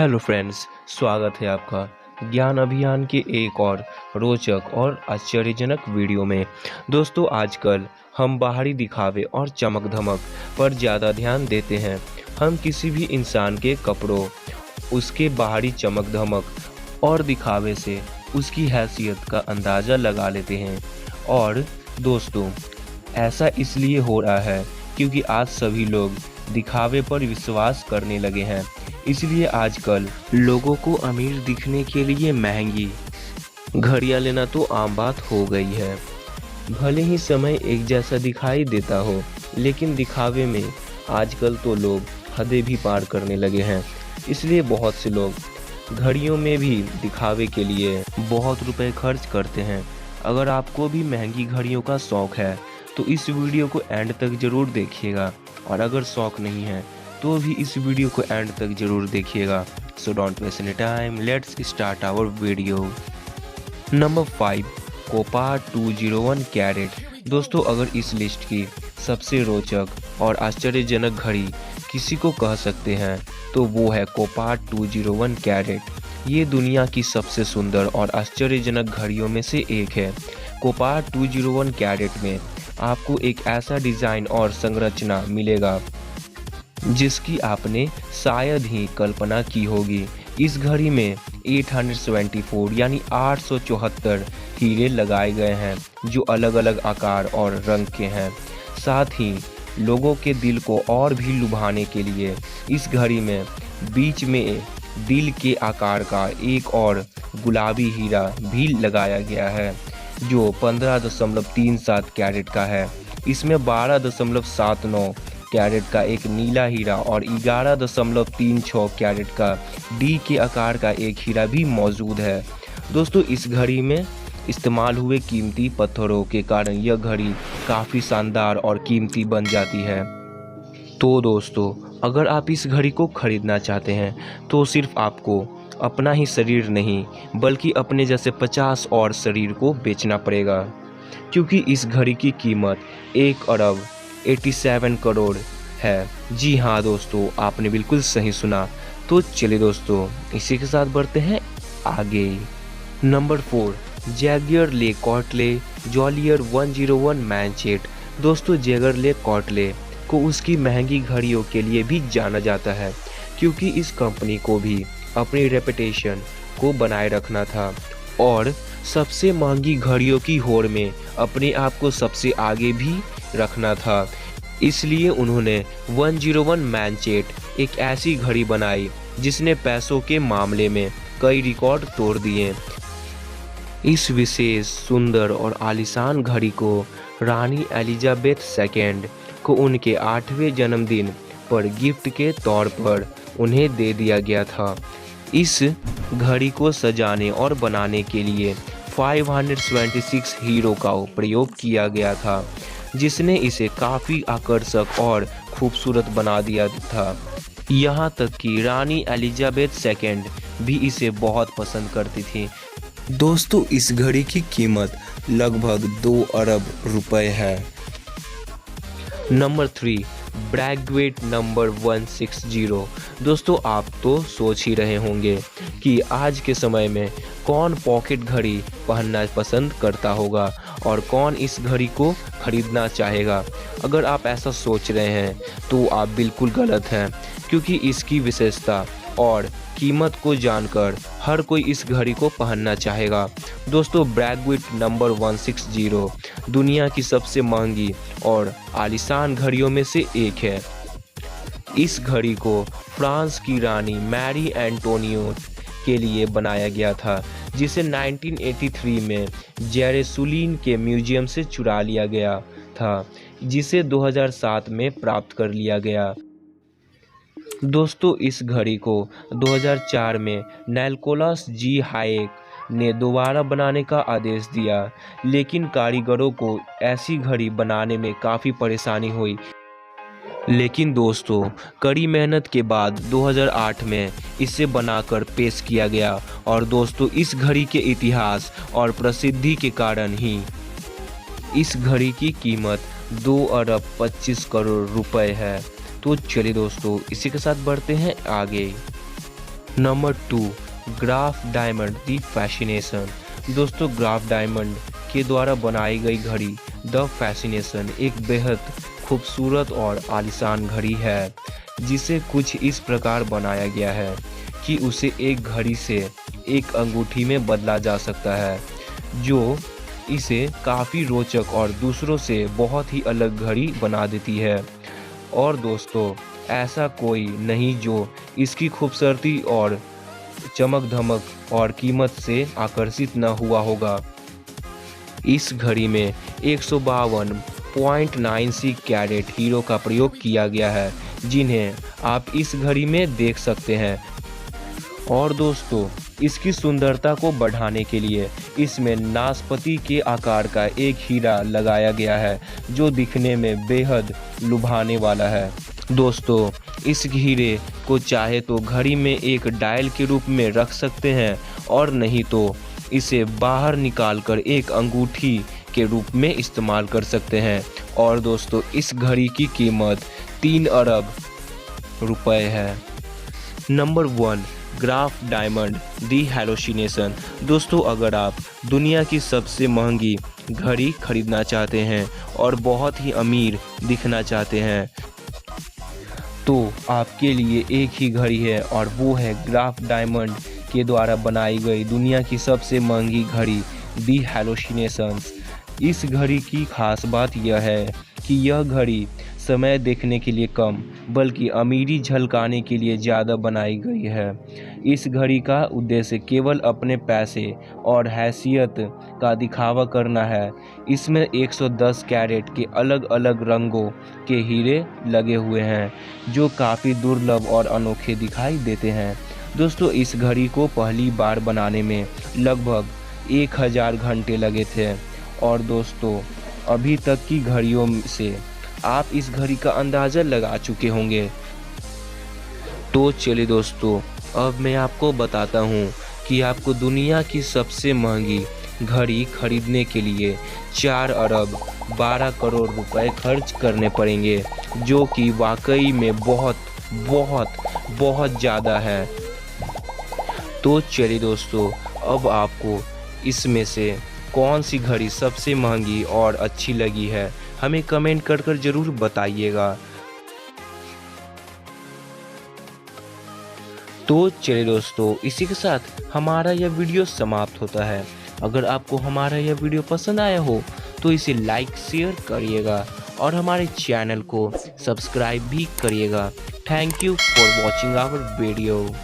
Hello friends, स्वागत है आपका ज्ञान अभियान के एक और रोचक और आश्चर्यजनक वीडियो में। दोस्तों, आजकल हम बाहरी दिखावे और चमक धमक पर ज़्यादा ध्यान देते हैं। हम किसी भी इंसान के कपड़ों, उसके बाहरी चमक धमक और दिखावे से उसकी हैसियत का अंदाज़ा लगा लेते हैं। और दोस्तों, ऐसा इसलिए हो रहा है क्योंकि आज सभी लोग दिखावे पर विश्वास करने लगे हैं। इसलिए आजकल लोगों को अमीर दिखने के लिए महंगी घड़ियां लेना तो आम बात हो गई है। भले ही समय एक जैसा दिखाई देता हो, लेकिन दिखावे में आजकल तो लोग हदें भी पार करने लगे हैं। इसलिए बहुत से लोग घड़ियों में भी दिखावे के लिए बहुत रुपए खर्च करते हैं। अगर आपको भी महंगी घड़ियों का शौक है तो इस वीडियो को एंड तक ज़रूर देखिएगा, और अगर शौक नहीं है तो भी इस वीडियो को एंड तक जरूर देखिएगा। So don't waste any time, let's start our video. Number 5, कोपार 201 कैरेट। दोस्तों, अगर इस लिस्ट की सबसे रोचक और आश्चर्यजनक घड़ी किसी को कह सकते हैं तो वो है कोपार 201 कैरेट। ये दुनिया की सबसे सुंदर और आश्चर्यजनक घड़ियों में से एक है। कोपार 201 कैरेट में आपको एक ऐसा डिज़ाइन और संरचना मिलेगा जिसकी आपने शायद ही कल्पना की होगी। इस घड़ी में 874 यानी 874 हीरे लगाए गए हैं, जो अलग अलग आकार और रंग के हैं। साथ ही लोगों के दिल को और भी लुभाने के लिए इस घड़ी में बीच में दिल के आकार का एक और गुलाबी हीरा भी लगाया गया है, जो 15.37 कैरेट का है। इसमें 12.79 कैरेट का एक नीला हीरा और 11.36 कैरेट का डी के आकार का एक हीरा भी मौजूद है। दोस्तों, इस घड़ी में इस्तेमाल हुए कीमती पत्थरों के कारण यह घड़ी काफ़ी शानदार और कीमती बन जाती है। तो दोस्तों, अगर आप इस घड़ी को खरीदना चाहते हैं तो सिर्फ आपको अपना ही शरीर नहीं, बल्कि अपने जैसे 50 और शरीर को बेचना पड़ेगा, क्योंकि इस घड़ी की कीमत 1 अरब 87 करोड़ है। जी हाँ दोस्तों, आपने बिल्कुल सही सुना। तो चलिए दोस्तों, इसी के साथ बढ़ते हैं आगे। नंबर 4, जैगियर ले कॉर्टले जॉलियर 101 मैनचेट। दोस्तों, जैगियर ले कॉर्टले को उसकी महंगी घड़ियों के लिए भी जाना जाता है, क्योंकि इस कंपनी को भी अपनी रेपुटेशन को बनाए रखना था और सबसे महंगी घड़ियों की होड़ में अपने आप को सबसे आगे भी रखना था। इसलिए उन्होंने 101 मैनचेट एक ऐसी घड़ी बनाई जिसने पैसों के मामले में कई रिकॉर्ड तोड़ दिए। इस विशेष, सुंदर और आलीशान घड़ी को रानी एलिजाबेथ II को उनके 8वें जन्मदिन पर गिफ्ट के तौर पर उन्हें दे दिया गया था। इस घड़ी को सजाने और बनाने के लिए 526 हीरो का प्रयोग किया गया था, जिसने इसे काफ़ी आकर्षक और खूबसूरत बना दिया था। यहाँ तक कि रानी एलिजाबेथ II भी इसे बहुत पसंद करती थी। दोस्तों, इस घड़ी की कीमत लगभग 2 अरब रुपए है। नंबर 3, ब्रैगवेट नंबर 160। दोस्तों, आप तो सोच ही रहे होंगे कि आज के समय में कौन पॉकेट घड़ी पहनना पसंद करता होगा और कौन इस घड़ी को खरीदना चाहेगा। अगर आप ऐसा सोच रहे हैं तो आप बिल्कुल गलत हैं, क्योंकि इसकी विशेषता और कीमत को जानकर हर कोई इस घड़ी को पहनना चाहेगा। दोस्तों, ब्रैगवेट नंबर 160 दुनिया की सबसे महंगी और आलीशान घड़ियों में से एक है। इस घड़ी को फ्रांस की रानी मैरी एंटोनियो के लिए बनाया गया था, जिसे 1983 में जेरुसलेम के म्यूजियम से चुरा लिया गया था, जिसे 2007 में प्राप्त कर लिया गया। दोस्तों, इस घड़ी को 2004 में निकोलस जी हायेक ने दोबारा बनाने का आदेश दिया, लेकिन कारीगरों को ऐसी घड़ी बनाने में काफ़ी परेशानी हुई। लेकिन दोस्तों, कड़ी मेहनत के बाद 2008 में इसे बनाकर पेश किया गया, और दोस्तों, इस घड़ी के इतिहास और प्रसिद्धि के कारण ही इस घड़ी की कीमत 2 अरब 25 करोड़ रुपए है। तो चलिए दोस्तों, इसी के साथ बढ़ते हैं आगे। नंबर 2, ग्राफ डायमंड दी फैसिनेशन। दोस्तों, ग्राफ डायमंड के द्वारा बनाई गई घड़ी द फैसिनेशन एक बेहद खूबसूरत और आलीशान घड़ी है, जिसे कुछ इस प्रकार बनाया गया है कि उसे एक घड़ी से एक अंगूठी में बदला जा सकता है, जो इसे काफ़ी रोचक और दूसरों से बहुत ही अलग घड़ी बना देती है। और दोस्तों, ऐसा कोई नहीं जो इसकी खूबसूरती और चमक धमक और कीमत से आकर्षित न हुआ होगा। इस घड़ी में 152.96 कैरेट हीरो का प्रयोग किया गया है, जिन्हें आप इस घड़ी में देख सकते हैं। और दोस्तों, इसकी सुंदरता को बढ़ाने के लिए इसमें नाशपाती के आकार का एक हीरा लगाया गया है, जो दिखने में बेहद लुभाने वाला है। दोस्तों, इस हीरे को चाहे तो घड़ी में एक डायल के रूप में रख सकते हैं, और नहीं तो इसे बाहर निकालकर एक अंगूठी के रूप में इस्तेमाल कर सकते हैं। और दोस्तों, इस घड़ी की कीमत 3 अरब रुपए है। नंबर 1, ग्राफ डायमंड दी हैलोसिनेशन। दोस्तों, अगर आप दुनिया की सबसे महंगी घड़ी खरीदना चाहते हैं और बहुत ही अमीर दिखना चाहते हैं, तो आपके लिए एक ही घड़ी है, और वो है ग्राफ डायमंड के द्वारा बनाई गई दुनिया की सबसे महंगी घड़ी दी हैलोसिनेशंस। इस घड़ी की खास बात यह है कि यह घड़ी समय देखने के लिए कम बल्कि अमीरी झलकाने के लिए ज़्यादा बनाई गई है। इस घड़ी का उद्देश्य केवल अपने पैसे और हैसियत का दिखावा करना है। इसमें 110 कैरेट के अलग अलग रंगों के हीरे लगे हुए हैं, जो काफ़ी दुर्लभ और अनोखे दिखाई देते हैं। दोस्तों, इस घड़ी को पहली बार बनाने में लगभग 1000 घंटे लगे थे, और दोस्तों, अभी तक की घड़ियों से आप इस घड़ी का अंदाज़ा लगा चुके होंगे। तो चलिए दोस्तों, अब मैं आपको बताता हूँ कि आपको दुनिया की सबसे महंगी घड़ी खरीदने के लिए 4 अरब 12 करोड़ रुपए खर्च करने पड़ेंगे, जो कि वाकई में बहुत बहुत बहुत ज़्यादा है। तो चलिए दोस्तों, अब आपको इसमें से कौन सी घड़ी सबसे महंगी और अच्छी लगी है, हमें कमेंट कर ज़रूर बताइएगा। तो चलिए दोस्तों, इसी के साथ हमारा यह वीडियो समाप्त होता है। अगर आपको हमारा यह वीडियो पसंद आया हो तो इसे लाइक शेयर करिएगा और हमारे चैनल को सब्सक्राइब भी करिएगा। Thank you for watching our video.